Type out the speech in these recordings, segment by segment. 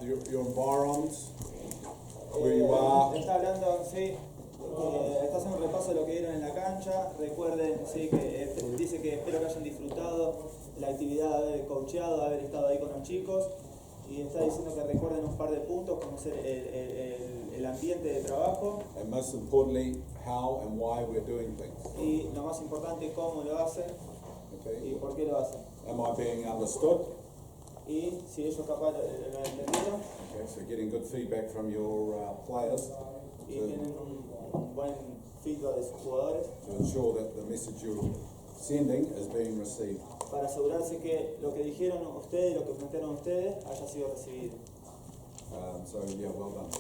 your environment, where you are. Está hablando, sí, está haciendo un repaso de lo que vieron en la cancha. Recuerden, sí, que dice que espero que hayan disfrutado la actividad de haber coacheado, de haber estado ahí con los chicos. Y está diciendo que recuerden un par de puntos, como es el ambiente de trabajo. And most importantly, how and why we're doing things. Y lo más importante, cómo lo hacen y Okay. por qué lo hacen. Am I being understood? Y si ellos capaz lo entendieron Okay, so getting good feedback from your players y tienen un buen feedback de sus jugadores, to ensure that the message you're sending is being received. para asegurarse que lo que dijeron ustedes, lo que plantearon ustedes, haya sido recibido. So yeah, well done.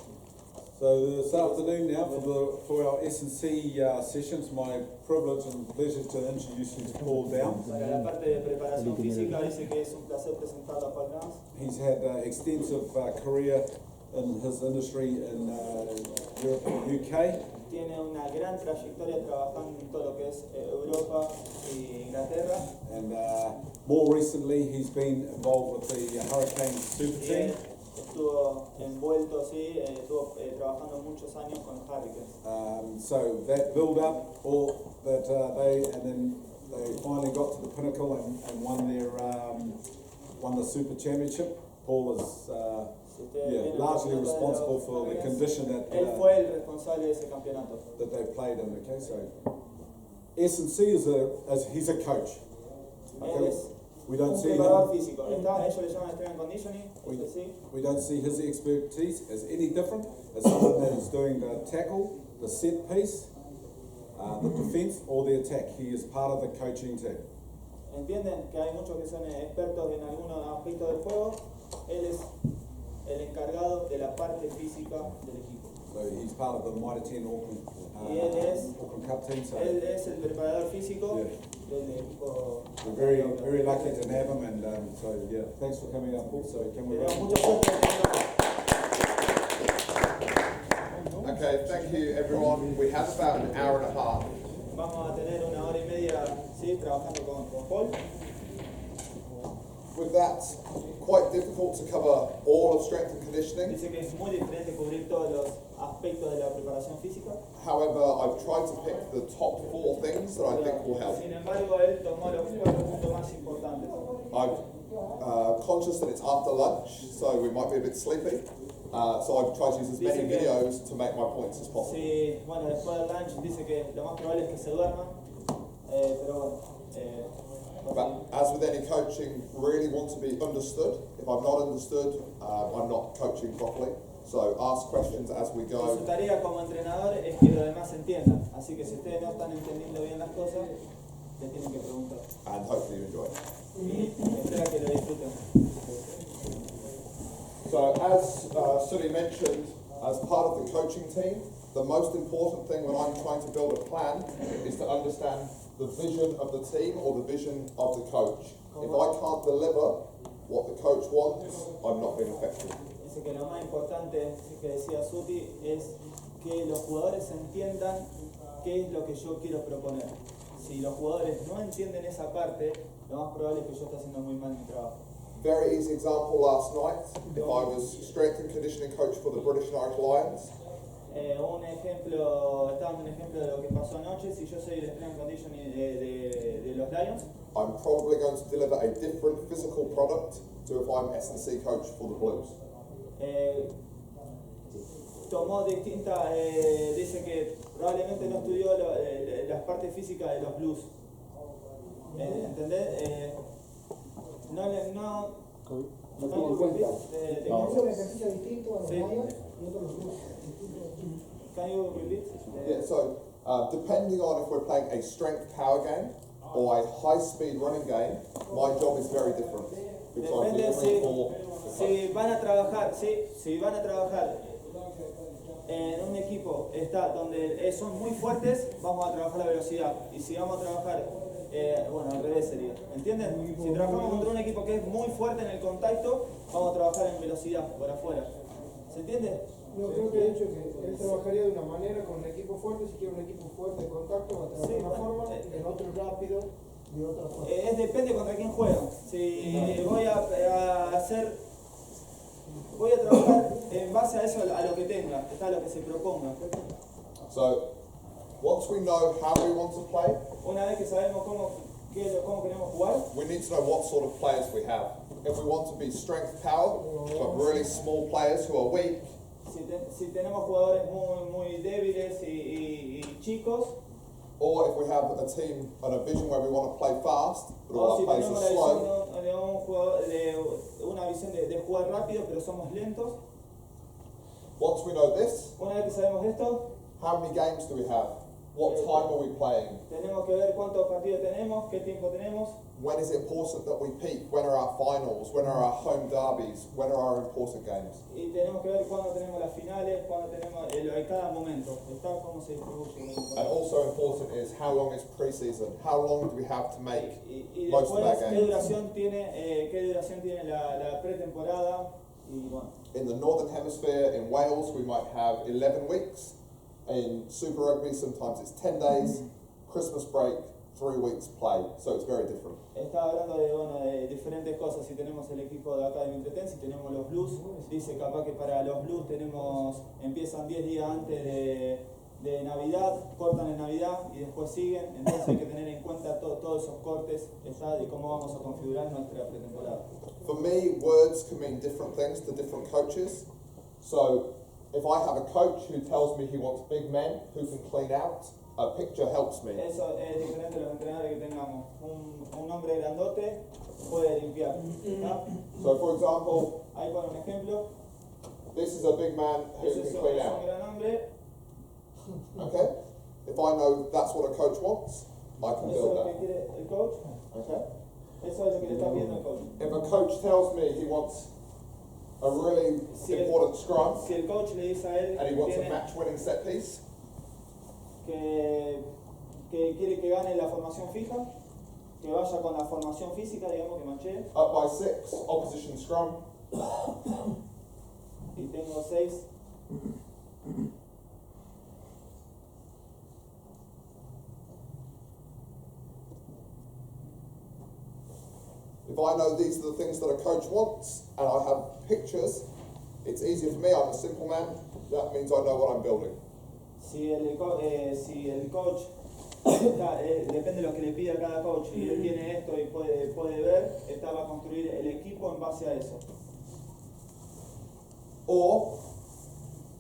So this afternoon now for our S&C sessions, my privilege and pleasure to introduce you to Paul Down. Para la parte de preparación física dice que es un placer presentarlo a Paul Downs. He's had extensive career in his industry in Europe and UK. Tiene una gran trayectoria trabajando en todo lo que es Europa y Inglaterra. And more recently, he's been involved with the Hurricane Super Y Team. él estuvo envuelto, sí, estuvo trabajando muchos años con los Hurricanes. So that build up, or that and then they finally got to the pinnacle and won the Super Championship. Paul is largely responsible for the condition Él fue el responsable de ese campeonato. that they played in. Okay, so S&C he's a coach. Él es We don't un see preparador him. físico. Ellos le llaman strength and conditioning. Sí. We don't see his expertise as any different as someone that is doing the tackle, the set piece, the defense, or the attack. He is part of the coaching team. Entienden que hay muchos que son expertos en algunos aspectos del juego. Él es el encargado de la parte física del equipo. So he's part of the Mitre 10 Auckland, Y él es, Auckland Cup team. So él es el preparador físico Yeah. del equipo. we're very lucky to have him, and so yeah, thanks for coming up, Paul. So can we? Tenemos mucha suerte de tenerlo. Okay, thank you everyone. We have about an hour and a half. Vamos a tener una hora y media, sí, trabajando con Paul. With that, quite difficult to cover all of strength and conditioning. Dice que es muy diferente cubrir todos los aspectos de la preparación física. However, I've tried to pick the top 4 things that I think will help. Sin embargo, él tomó los 4 puntos más importantes. I'm conscious that it's after lunch, so we might be a bit sleepy. So I've tried to use as many videos to make my points as possible. Sí, bueno, después del lunch dice que lo más probable es que se duerman, pero bueno. But as with any coaching, really want to be understood. If I'm not understood, I'm not coaching properly. So ask questions as we Su go. tarea como entrenador es que los demás entiendan. Así que si ustedes no están entendiendo bien las cosas, les tienen que preguntar. And hopefully you enjoy it. Y espero que lo disfruten. So as Sully mentioned, as part of the coaching team, the most important thing when I'm trying to build a plan is to understand the vision of the team or the vision of the coach. If I can't deliver what the coach wants, I'm not being effective. Dice que lo más importante que decía Suti es que los jugadores entiendan qué es lo que yo quiero proponer. Si los jugadores no entienden esa parte, lo más probable es que yo esté haciendo muy mal mi trabajo. Very easy example last night. If I was strength and conditioning coach for the British and Irish Lions, Un ejemplo, está dando un ejemplo de lo que pasó anoche. Si yo soy el strength conditioning de los Lions, I'm probably going to deliver a different physical product to if I'm S&C coach for the Blues. tomó distinta, dice que probablemente no estudió las partes físicas de los Blues. ¿Entendés? Es un ejercicio distinto a los Sí. Lions y otros los Blues. Can you repeat? Yeah, so depending on if we're playing a strength power game or a high-speed running game, my job is very different. Because I'm Depende delivering for si van a trabajar, si van a trabajar en un equipo donde son muy fuertes, vamos a trabajar la velocidad. Y si vamos a trabajar, bueno, al revés sería, ¿entienden? Si trabajamos contra un equipo que es muy fuerte en el contacto, vamos a trabajar en velocidad por afuera. ¿Se entiende? No, creo que he dicho que él trabajaría de una manera con un equipo fuerte. Si quiere un equipo fuerte de contacto, va a trabajar de una forma, el otro rápido de otra forma. Depende contra quién juega. Si voy a trabajar base a eso, a lo que tenga, está lo que se proponga. So, once we know how we want to play, Una vez que sabemos cómo queremos jugar, we need to know what sort of players we have. If we want to be strength power, but really small players who are weak, si tenemos jugadores muy débiles y chicos, or if we have a team and a vision where we want to play fast, but o all si our players tenemos are la slow, visión una visión de jugar rápido pero somos lentos, once we know this, una vez que sabemos esto, how many games do we have? What time are we playing? tenemos que ver cuántos partidos tenemos, qué tiempo tenemos, When is it important that we peak? When are our finals? When are our home derbies? When are our important games? y tenemos que ver cuándo tenemos las finales, cuándo tenemos cada momento, está cómo se distribuye. And also important is how long is pre-season? How long do we have to make Y most of después, our ¿qué games? duración tiene la pretemporada? Y bueno, In the Northern Hemisphere, in Wales, we might have 11 weeks. In Super Rugby, sometimes it's 10 days. Christmas break, 3 weeks play. So it's very different. estaba hablando de diferentes cosas. Si tenemos el equipo de acá de Mitreten, si tenemos los Blues, dice capaz que para los Blues empiezan 10 días antes de Navidad, cortan en Navidad y después siguen. Entonces hay que tener en cuenta todos esos cortes de cómo vamos a configurar nuestra pretemporada. For me, words can mean different things to different coaches. So if I have a coach who tells me he wants big men who can clean out, a picture helps me. Eso es diferente a los entrenadores que tengamos. Un hombre grandote puede limpiar. ¿Tá? So for example, Ahí pone un ejemplo. this is a big man who Ese can es clean un out. gran hombre. Okay? If I know that's what a coach wants, I can Eso es build lo que that. quiere el coach. Okay? Eso es lo que le está pidiendo el coach. If a coach tells me he wants a really important scrum Si el coach le dice a él and he wants a tiene match-winning set piece, que quiere que gane la formación fija, que vaya con la formación física, digamos, que manche, up by 6, opposition scrum, y tengo 6, if I know these are the things that a coach wants and I have pictures, it's easier for me, I'm a simple man, that means I know what I'm building. si el coach, depende de lo que le pida a cada coach, y él tiene esto y puede ver, va a construir el equipo en base a eso. Or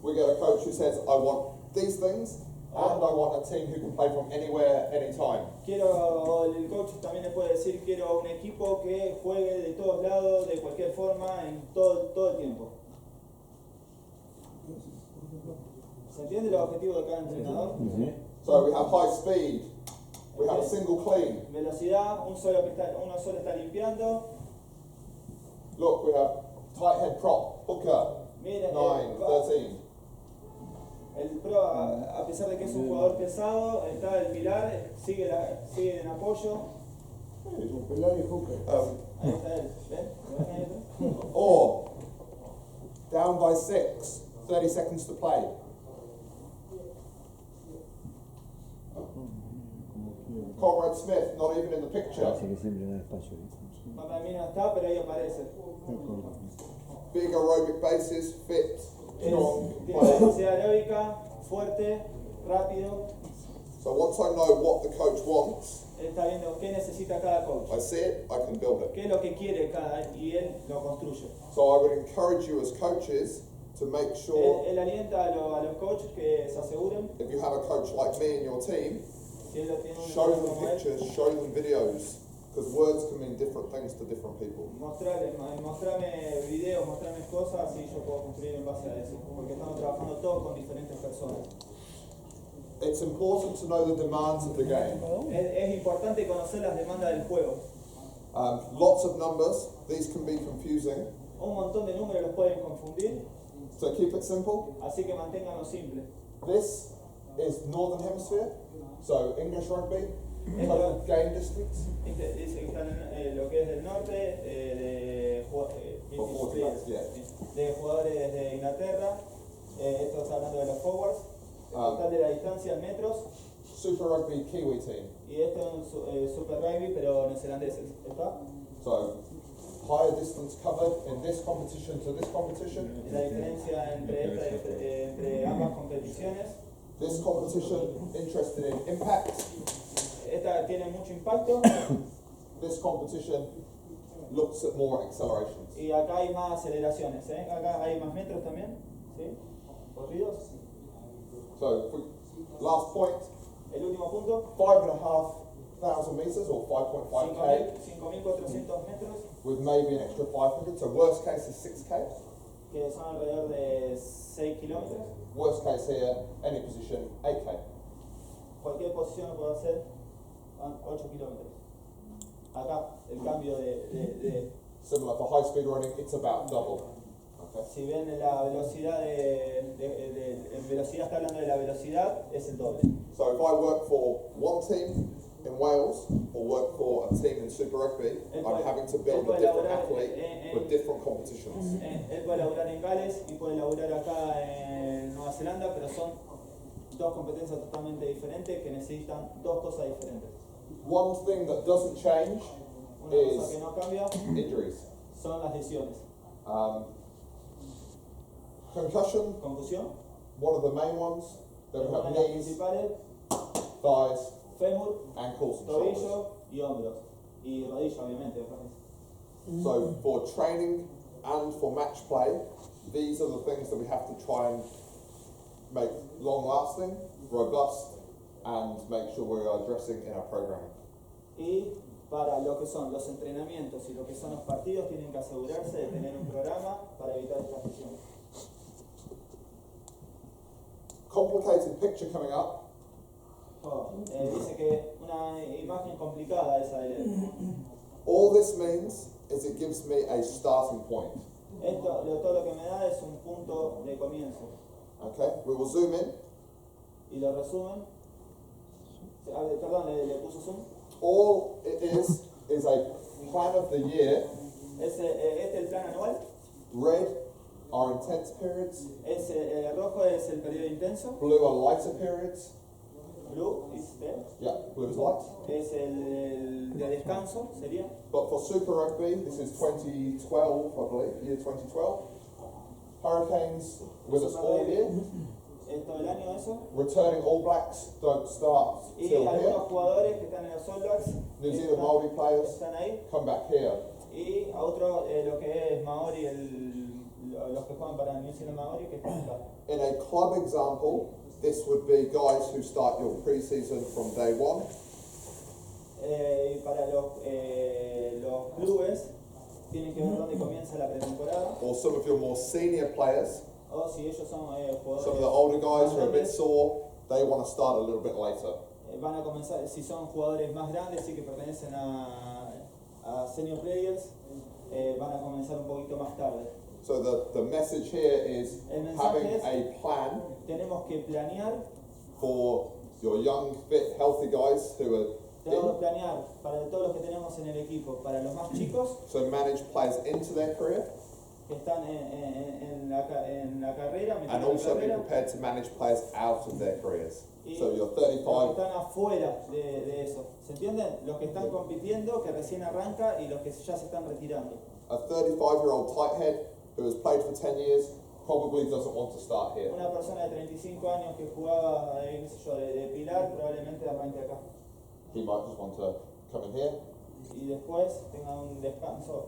we get a coach who says, I want these things and I want a team who can play from anywhere, anytime. El coach también le puede decir, quiero un equipo que juegue de todos lados, de cualquier forma, en todo el tiempo. ¿Se entiende el objetivo de cada entrenador? So we have high speed, we have a single clean. Velocidad, uno solo está limpiando. Look, we have tight head prop, hooker, Mira, 9, 13. el pro, a pesar de que es un jugador pesado, está el pilar, sigue en apoyo. Ahí está él, ¿ven? ¿Ven ahí atrás? Or down by 6, 30 seconds to play. Conrad Smith, not even in the picture. Para mí no está, pero ahí aparece. Big aerobic bases, fit, strong, Tiene player. capacidad aeróbica, fuerte, rápido. So once I know what the coach wants, Él está viendo qué necesita cada coach, I see it, I can build it. qué es lo que quiere y él lo construye. So I would encourage you as coaches to make sure, Él alienta a los coaches que se aseguren, if you have a coach like me in your team, si él lo tiene un show entrenador them como él, pictures, show them videos, because words can mean different things to different people. mostrame videos, mostrame cosas y yo puedo construir en base a eso, porque estamos trabajando todos con diferentes personas. It's important to know the demands of the game. Es importante conocer las demandas del juego. Lots of numbers, these can be confusing. Un montón de números los pueden confundir, So keep it simple. así que manténganlo simple. This is Northern Hemisphere, so English rugby, Esto game distance, dice que están en lo que es del norte, de jugadores de Inglaterra. Esto está hablando de los forwards. El total de la distancia en metros. Super Rugby Kiwi team. Y esto es un Super Rugby, pero neozelandeses. ¿Está? So higher distance covered in this competition to this competition. La diferencia diferencia entre ambas competiciones. This competition interested in impact. Esta tiene mucho impacto This competition looks at more accelerations. y acá hay más aceleraciones. Acá hay más metros también, ¿sí? Corridos. So, last point, El último punto, 5,500 meters or 5.5k 5.400 metros, with maybe an extra 500. So worst case is 6k. que son alrededor de 6 kilómetros. Worst case here, any position, 8k. Cualquier posición lo puede hacer 8 kilómetros. Acá, el cambio de Similar for high speed running, it's about double. Okay. si ven la velocidad en velocidad está hablando de la velocidad, es el doble. So if I work for one team in Wales or work for a team in Super Rugby, I'm having to build a different athlete for different competitions. Él puede laburar en Gales y puede laburar acá en Nueva Zelanda, pero son dos competencias totalmente diferentes que necesitan dos cosas diferentes. One thing that doesn't change Una cosa que is no cambia injuries. son las lesiones. Concussion, Confusión, one of the main ones. Then we una have de las knees, principales, thighs, fémur, ankles and shoulders. tobillo y hombros. Y rodilla, obviamente. ¿verdad? So for training and for match play, these are the things that we have to try and make long lasting, robust, and make sure we are addressing in our programming. Y para lo que son los entrenamientos y lo que son los partidos, tienen que asegurarse de tener un programa para evitar estas lesiones. Complicated picture coming up. Dice que una imagen complicada esa de leer. All this means is it gives me a starting point. Todo lo que me da es un punto de comienzo. Okay, we will zoom in. Y lo resumen. Perdón, le puso zoom. All it is a plan of the year. Este es el plan anual. Red are intense periods. Rojo es el periodo intenso. Blue are lighter periods. Blue is there. Yeah, blue is light. Es el de descanso, sería. But for Super Rugby, this is 2012, I believe, year 2012. Hurricanes with us all year. Es todo el año eso. Returning All Blacks don't start Y till algunos here. jugadores que están en los All Blacks New Zealand Maori players están ahí. come back here. Y a otro, lo que es Maori, los que juegan para New Zealand Maori, que están acá. In a club example, this would be guys who start your pre-season from day one. Y para los clubes, tienen que ver dónde comienza la pretemporada. Or some of your more senior players, O si ellos son jugadores. some of the older guys who are a bit grandes, sore, they want to start a little bit later. van a comenzar, si son jugadores más grandes y que pertenecen a senior players, van a comenzar un poquito más tarde. So the message here is El mensaje having es- a plan Tenemos que planear, for your young, fit, healthy guys who are tenemos que in. planear para todos los que tenemos en el equipo, para los más chicos So manage players into their career que están en la carrera, and metidos en la also be carrera, prepared to manage players out of their careers. y So you're los que 35, están afuera de eso. ¿Se entienden? Los que están compitiendo, que recién arranca, y los que ya se están retirando. a 35-year-old tight head who has played for 10 years probably doesn't want to start here. Una persona de 35 años que jugaba, qué sé yo, de pilar, probablemente arranque acá. He might just want to come in here. Y después tenga un descanso.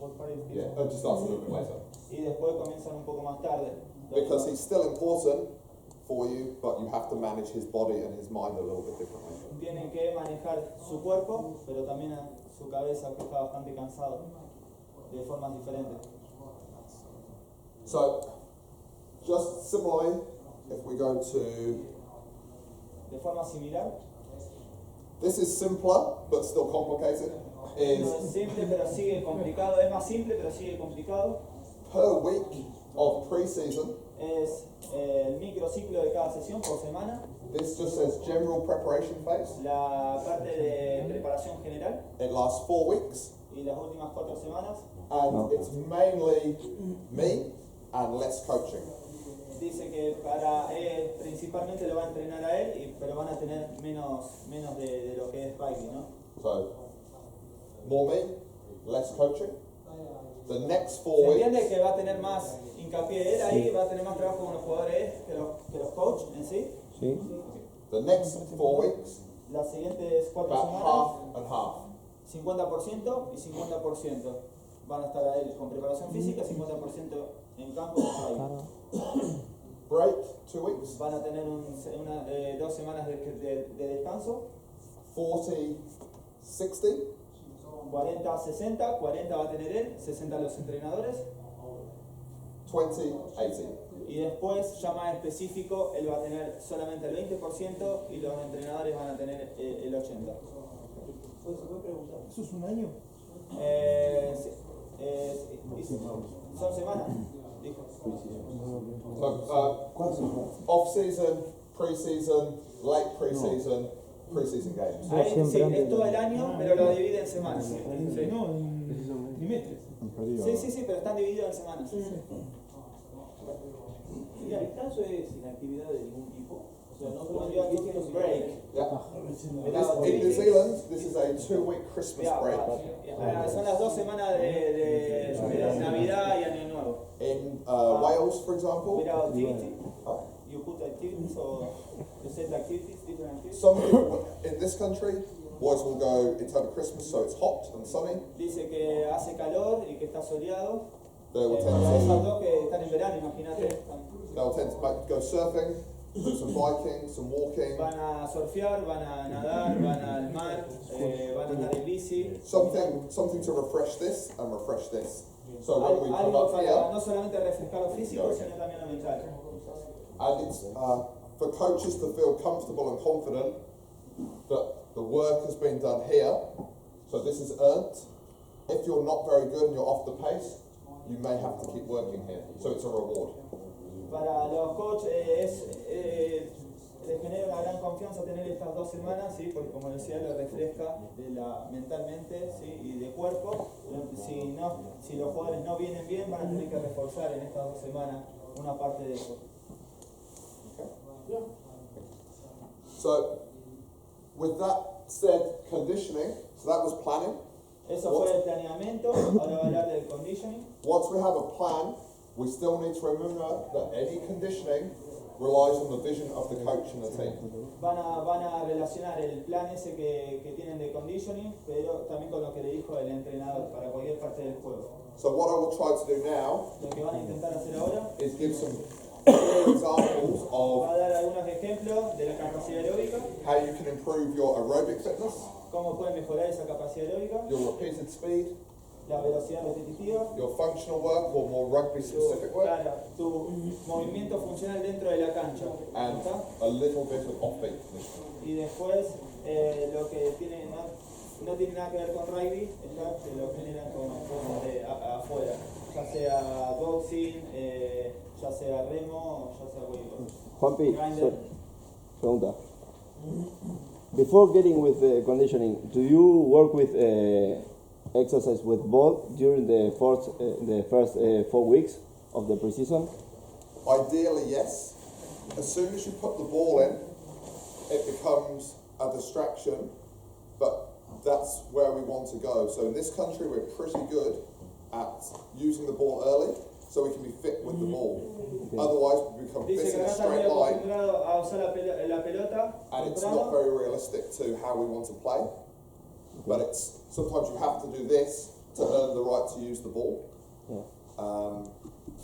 What part is this? Yeah, and just starts a little bit later. Y después comienzan un poco más tarde. Because he's still important for you, but you have to manage his body and his mind a little bit differently. Tienen que manejar su cuerpo, pero también a su cabeza, que está bastante cansado, de formas diferentes. So, just similarly, if we go to, De forma similar, this is simpler, but still complicated, no is es simple pero sigue complicado, es más simple pero sigue complicado. per week of pre-season, Es el microciclo de cada sesión por semana, this just says general preparation phase. la parte de preparación general It lasts 4 weeks, y las últimas 4 semanas. and it's mainly me and less coaching. Dice que principalmente lo va a entrenar a él, pero van a tener menos de lo que es rugby, ¿no? So, more me, less coaching. The next ¿Se 4 entiende weeks, que va a tener más hincapié él ahí? Va a tener más trabajo con los jugadores que los coaches en sí. Sí. the next 4 weeks, Las siguientes 4 about semanas, half and half. 50% y 50%. Van a estar a él con preparación física, 50% en campo. Break, 2 weeks, Van a tener 2 semanas de descanso. 40, 60, 40-60, 40 va a tener él, 60 los entrenadores. 20, 80. Y después, ya más específico, él va a tener solamente el 20% y los entrenadores van a tener el 80%. Pues se puede preguntar, ¿eso es un año? Son semanas, dijo. So, off-season, pre-season, late pre-season, pre-season games. Ahí sí, es todo el año, pero lo divide en semanas. Sí. No, en trimestres. Sí, pero están divididos en semanas. ¿Y el descanso es inactividad de ningún tipo? O sea, no Cuando yo aquí tiene un break. Yeah. In New Zealand, this is a 2-week Christmas break. Son las 2 semanas de Navidad y Año Nuevo. In Wales, for example, Without activity, you put activities or you set activities, different activities. some people in this country, boys will go in time of Christmas, so it's hot and sunny. Dice que hace calor y que está soleado. They will Para esas tend dos que están en verano, imagínate. to go surfing, do some biking, some walking. Van a surfear, van a nadar, van al mar, van a andar en bici. Something to refresh this and refresh this. So when we come Algo up para here, no solamente refrescar lo físico, sino también lo mental. and it's for coaches to feel comfortable and confident that the work has been done here, so this is earned. If you're not very good and you're off the pace, you may have to keep working here, so it's a reward. Para los coaches les genera una gran confianza tener estas 2 semanas, ¿sí? Porque como decía, lo refresca mentalmente, ¿sí? Y de cuerpo. Si los jugadores no vienen bien, van a tener que reforzar en estas 2 semanas una parte de eso. So, with that said, conditioning, so that was planning. Eso fue el planeamiento, ahora va a hablar del conditioning. Once we have a plan, we still need to remember that any conditioning relies on the vision of the coach and the team. Van a relacionar el plan ese que tienen de conditioning, pero también con lo que le dijo el entrenador para cualquier parte del juego. So what I will try to do now Lo que van a intentar hacer ahora is give some clear examples va of a dar algunos ejemplos de la capacidad aeróbica, how you can improve your aerobic fitness, cómo pueden mejorar esa capacidad aeróbica, your repeated speed, la velocidad repetitiva, your functional work or more rugby specific work, tu movimiento funcional dentro de la cancha. and ¿Está? a little bit of off-beat conditioning. Y después lo que tiene no tiene nada que ver con rugby, ¿está? Que lo generan con de afuera, ya sea boxing, ya sea remo, ya sea weightlifting. Juanpi, Grinder. pregunta. Before getting with the conditioning, do you work with exercise with ball during the first 4 weeks of the preseason? Ideally, yes. As soon as you put the ball in, it becomes a distraction, but that's where we want to go. So in this country, we're pretty good at using the ball early, so we can be fit with the ball. Otherwise, we become Dice fit que in no a está muy straight line, acostumbrado a usar la pelota and it's temprano. not very realistic to how we want to play. But it's sometimes you have to do this to earn the right to use the ball.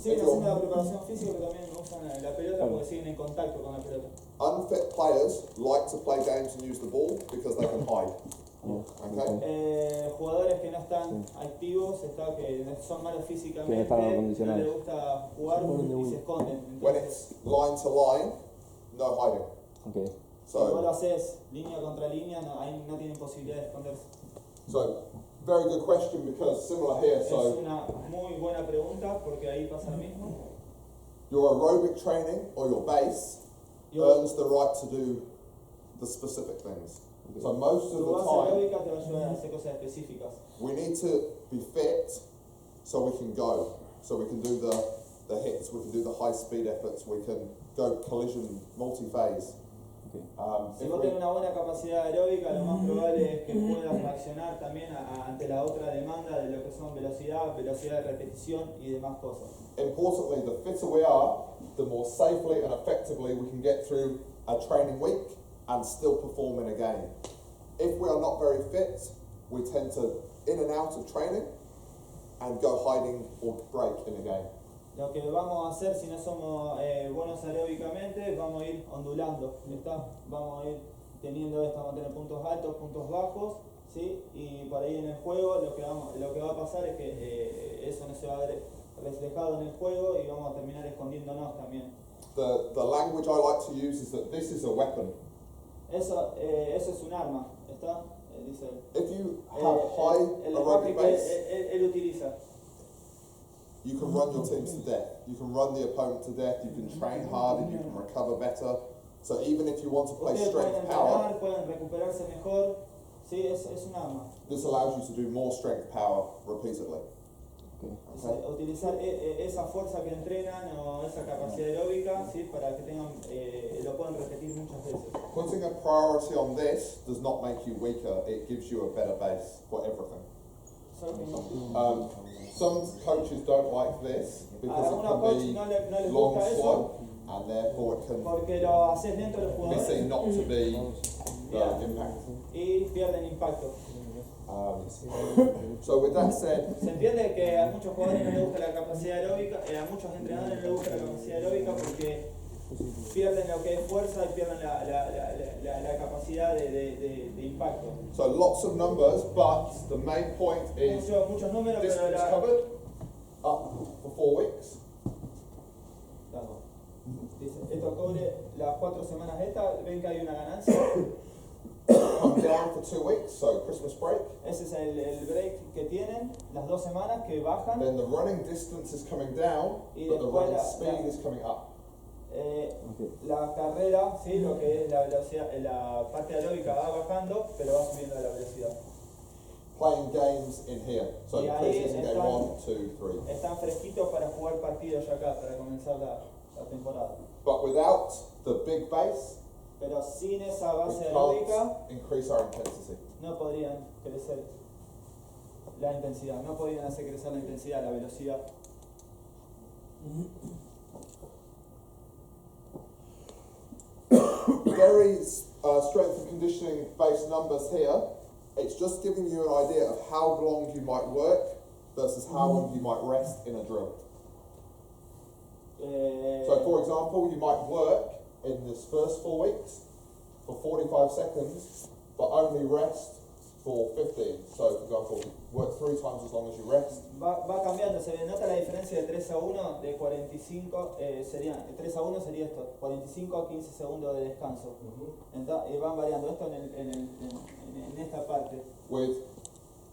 Siguen if haciendo la you're preparación física, pero también usan la pelota porque siguen en contacto con la pelota. unfit players like to play games and use the ball because they can hide. Okay? Jugadores que no están activos, que son malos físicamente, Que no están no acondicionados. les gusta jugar y se esconden. When Entonces, it's line to line, no hiding. Okay. si vos lo So, haces línea contra línea, ahí no tienen posibilidad de esconderse. very good question because similar here. Es So, una muy buena pregunta porque ahí pasa lo mismo. your aerobic training or your base earns the right to do the specific things. So most of Tu the base time, aeróbica te va a ayudar a hacer cosas específicas. we need to be fit so we can go. So we can do the hits, we can do the high speed efforts, we can go collision, multi-phase. Si If vos we- tenés una buena capacidad aeróbica, lo más probable es que puedas reaccionar también ante la otra demanda de lo que son velocidad de repetición y demás cosas. Importantly, the fitter we are, the more safely and effectively we can get through a training week and still perform in a game. If we are not very fit, we tend to in and out of training and go hiding or break in a game. Lo que vamos a hacer si no somos buenos aeróbicamente, vamos a ir ondulando, ¿está? Vamos a ir teniendo esto, vamos a tener puntos altos, puntos bajos, ¿sí? Y por ahí en el juego lo que va a pasar es que eso no se va a ver reflejado en el juego y vamos a terminar escondiéndonos también. The language I like to use is that this is a weapon. Eso es un arma, ¿está? Dice If you have high el aerobic lenguaje que base, él utiliza. you can run your teams to death. You can run the opponent to death. You can train harder. You can recover better. So even if you want to play Ustedes pueden strength power, entrenar, pueden recuperarse mejor, sí, es un arma. this allows you to do more strength power repeatedly. Dice, utilizar esa fuerza que entrenan o esa capacidad aeróbica, ¿sí? Para que tengan, lo puedan repetir muchas veces. Putting a priority on this does not make you weaker. It gives you a better base for everything. Some coaches don't like this because it Algunos coaches can no be les long, gusta eso slow, and therefore it can porque lo haces lento a los be jugadores seen not to be Yeah. impact. y pierden impacto. So with that said, Se entiende que a muchos jugadores no les gusta la capacidad aeróbica, a muchos entrenadores no les gusta la capacidad aeróbica porque pierden lo que es fuerza y pierden la capacidad de impacto. so lots of numbers, but the main point is Muchos números, pero distance covered up for 4 weeks. Dice, esto cubre las 4 semanas estas, ven que hay una ganancia. Come down for 2 weeks, so Christmas break. Ese es el break que tienen, las 2 semanas que bajan. Then the running distance is coming down, Y but the después running la- speed is coming up. La carrera, ¿sí? Lo que es la velocidad, la parte aeróbica va bajando, pero va subiendo la velocidad. Playing games in here, so Y ahí pre-season game están- 1, 2, 3. Están fresquitos para jugar partidos ya acá, para comenzar la temporada. But without the big base, Pero sin esa we base aeróbica can't increase our intensity. no podrían crecer la intensidad, no podrían hacer crecer la intensidad, la velocidad. Very strength and conditioning based numbers here. It's just giving you an idea of how long you might work versus how long you might rest in a drill. So for example, you might work in this first 4 weeks for 45 seconds, but only rest for 15. So for example, work 3 times as long as you rest. Va cambiando, se nota la diferencia de 3 a 1, de 45, sería 3 a 1 sería esto, 45 a 15 segundos de descanso. Entonces, van variando esto en esta parte. With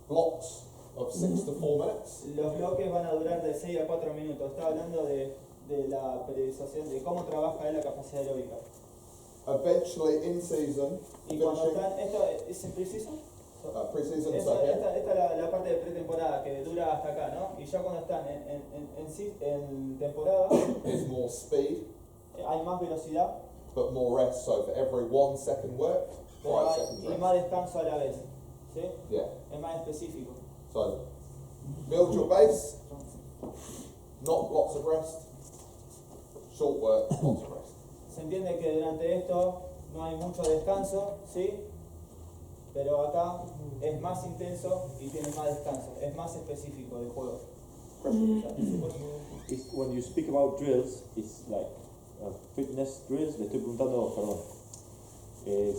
blocks of 6 to 4 minutes. Los bloques van a durar de 6 a 4 minutos. Está hablando de la periodización, de cómo trabaja la capacidad aeróbica. Eventually in season, Y cuando finishing están, ¿esto es en preciso? pre-season, so Esta here, es la parte de pretemporada que dura hasta acá, ¿no? Y ya cuando están en temporada, is more speed, hay más velocidad, but more rest. So for every 1 second work, pero 5 hay seconds y rest. más descanso a la vez. ¿Sí? Yeah. Es más específico. So build your base, not lots of rest, short work, lots of rest. Se entiende que durante esto no hay mucho descanso, ¿sí? Pero acá es más intenso y tiene más descanso, es más específico del juego. When you speak about drills, it's like fitness drills. Le estoy preguntando, perdón,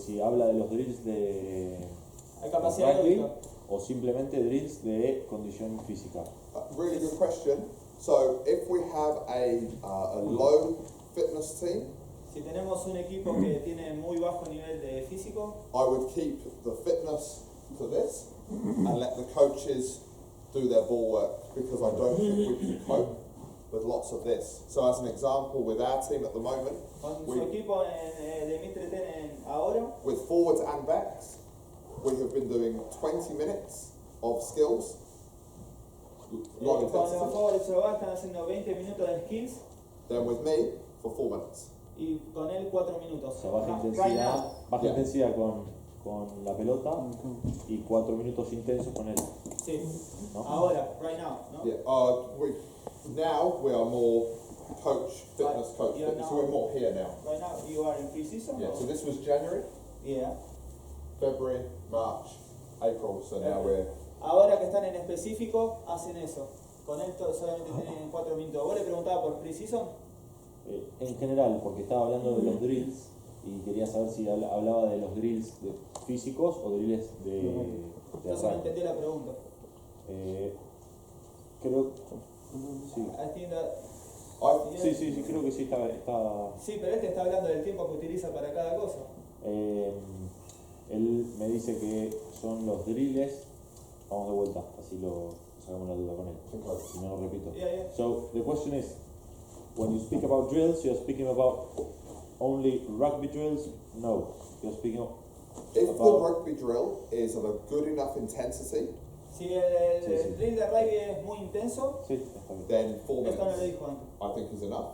si habla de los drills de Hay capacidad rugby aeróbica. o simplemente drills de condición física. Really good question. So if we have a low fitness team, Si tenemos un equipo que tiene muy bajo nivel de físico, I would keep the fitness to this and let the coaches do their ball work because I don't think we can cope with lots of this. So as an example, with our team at the moment, con su we, equipo de Mitre ahora, with forwards and backs, we have been doing 20 minutes of skills, low con los intensity, forwards están haciendo 20 minutos de skills then with me for 4 minutes. Y con él 4 minutos. O sea, baja Right intensidad, now. baja Yeah. intensidad con la pelota y 4 minutos intensos con él. Sí. ¿No? Ahora, right now, ¿no? Yeah. Now we are more coach, fitness, Right. coach, Yeah, fitness. now. So we're more here now. Right now, you are in pre-season? Yeah. or- So this was January, Yeah. February, March, April. So now we're Ahora que están en específico, hacen eso. Con él solamente tienen 4 minutos. ¿Vos le preguntabas por pre-season? En general, porque estaba hablando de los drills y quería saber si hablaba de los drills físicos o drills de Entonces no arranque. entendí la pregunta. Creo sí. I think that- Sí, creo que sí está Sí, pero él te está hablando del tiempo que utiliza para cada cosa. él me dice que son los drills. Vamos de vuelta, así lo sacamos la duda con él. okay. Si no lo repito. Yeah. So the question is, when you speak about drills, you're speaking about only rugby drills? No, you're speaking of If the about rugby drill is of a good enough intensity, Si el Sí. drill de rugby es muy intenso, sí, está bien. then 4 esto no lo minutes dijo antes. I think is enough.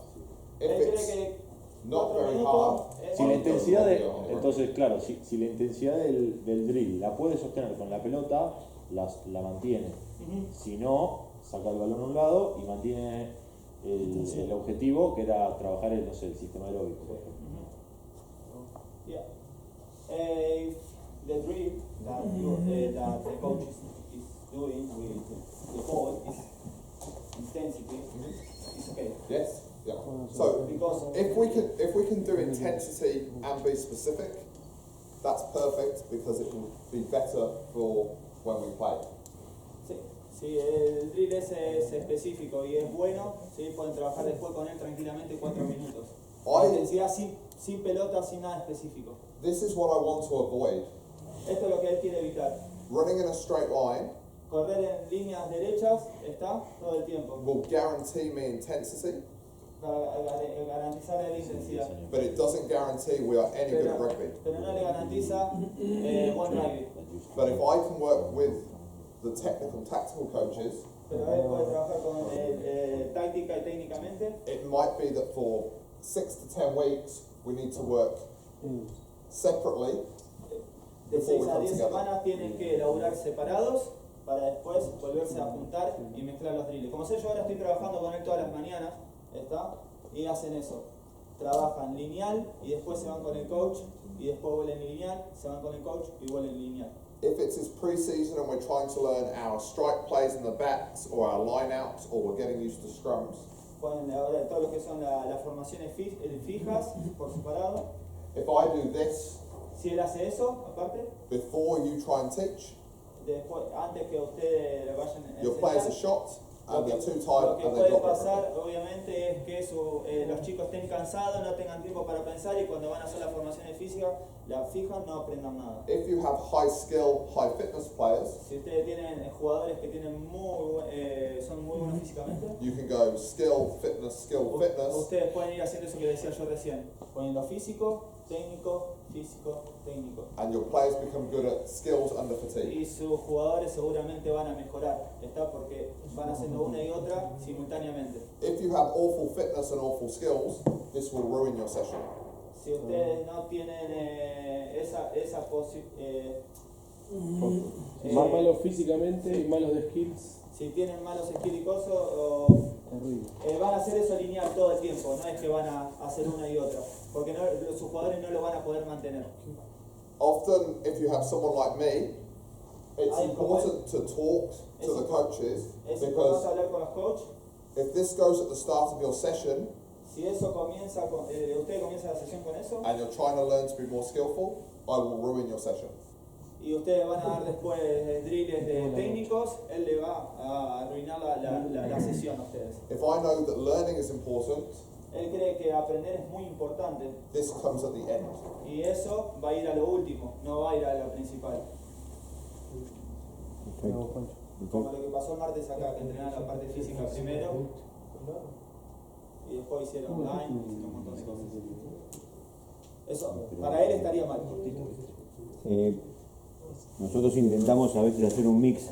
Él If cree it's que not 4 very minutos hard, es Si la intensidad de, Yeah. entonces claro, si la intensidad del drill la puede sostener con la pelota, la mantiene. Ujú. Si no, saca el balón a un lado y mantiene el objetivo, que era trabajar el sistema aeróbico, por ejemplo. Yeah. If the drill that that the coach is doing with the ball is intensity, it's okay. yes, yeah. So Because if we can do intensity and be specific, that's perfect because it will be better for when we play. sí, si el drill es específico y es bueno, sí, pueden trabajar después con él tranquilamente 4 minutos. La intensidad sin pelota, sin nada específico. This is what I want to avoid. Esto es lo que él quiere evitar. Running in a straight line Correr en líneas derechas está todo el tiempo will guarantee me intensity, para garantizar la intensidad. but it doesn't guarantee we are any good at rugby. Pero no le garantiza buen rugby. But if I can work with the technical, tactical coaches, Pero él puede trabajar con táctica y técnicamente. it might be that for 6 to 10 weeks we need to work separately. De Before 6 we a come 10 together. semanas tienen que laburar separados para después volverse a juntar y mezclar los drills. Como sé, yo ahora estoy trabajando con él todas las mañanas, ¿está? Y hacen eso. Trabajan lineal y después se van con el coach y después vuelven lineal, se van con el coach y vuelven lineal. If it's his pre-season and we're trying to learn our strike plays in the backs or our line outs or we're getting used to scrums, Pueden ahora todo lo que son las formaciones fijas por separado. if I do this Si él hace eso, aparte, before you try and teach, después, antes que ustedes le vayan a your players are enseñar, shot and they're too lo tired que and they puede drop pasar, everything. obviamente, es que los chicos estén cansados, no tengan tiempo para pensar y cuando van a hacer las formaciones físicas, las fijas, no aprendan nada. If you have high skill, high fitness players, Si ustedes tienen jugadores que tienen son muy buenos físicamente, you can go skill, fitness, ustedes pueden ir haciendo eso que decía yo recién, poniendo físico, técnico, and your players become good at skills under fatigue. y sus jugadores seguramente van a mejorar, ¿está? Porque van haciendo una y otra simultáneamente. If you have awful fitness and awful skills, this will ruin your session. Si ustedes no tienen esa posibilidad, Malos físicamente y malos de skills. si tienen malos skills y cosas, van a hacer eso lineal todo el tiempo, no es que van a hacer una y otra, porque sus jugadores no lo van a poder mantener. Often, if you have someone like me, it's Ay, important to talk to the coaches Es importante because hablar con los coaches. if this goes at the start of your session Si eso comienza, usted comienza la sesión con eso, and you're trying to learn to be more skillful, I will ruin your session. y ustedes van a dar después drills de técnicos, él le va a arruinar la sesión a ustedes. If I know that learning is important, Él cree que aprender es muy importante, this comes at the end. y eso va a ir a lo último, no va a ir a lo principal. Como lo que pasó el martes acá, que entrenaron la parte física primero, y después hicieron online, hicieron un montón de cosas. Eso, para él estaría mal. Nosotros intentamos a veces hacer un mix,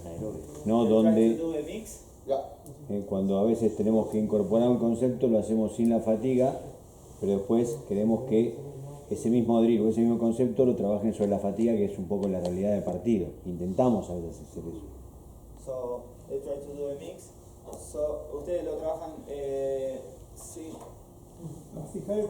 ¿no? Él try to Donde do a mix. Yeah. cuando a veces tenemos que incorporar un concepto lo hacemos sin la fatiga pero después queremos que ese mismo drill o ese mismo concepto lo trabajen sobre la fatiga, que es un poco la realidad del partido. Intentamos a veces hacer eso. So they try to do a mix. So ustedes lo trabajan, sí. Fijar